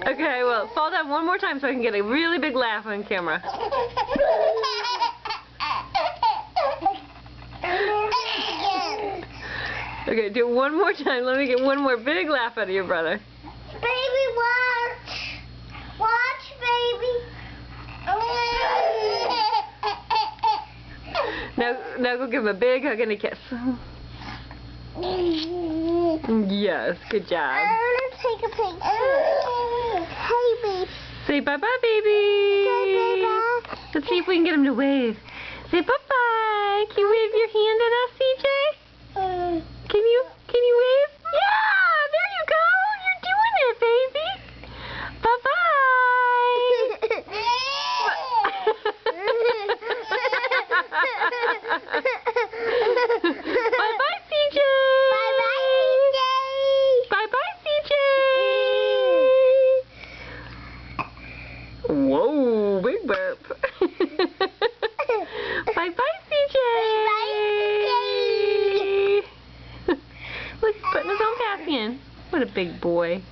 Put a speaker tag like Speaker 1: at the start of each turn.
Speaker 1: Okay, well, fall down one more time so I can get a really big laugh on camera. Okay, do it one more time. Let me get one more big laugh out of your brother.
Speaker 2: Baby, watch. Watch, baby.
Speaker 1: Now go give him a big hug and a kiss. Yes, good job.
Speaker 2: I want to take a picture. Hey, baby.
Speaker 1: Say bye-bye, baby.
Speaker 2: Say bye-bye.
Speaker 1: Let's see if we can get him to wave. Say bye-bye. Can you wave your hand at us, CJ? Can you wave? Yeah, there you go. You're doing it, baby. Bye-bye. Bye-bye, CJ. Bye-bye, CJ. Whoa, big burp. Bye-bye, CJ. Look, he's putting his own pack in. What a big boy.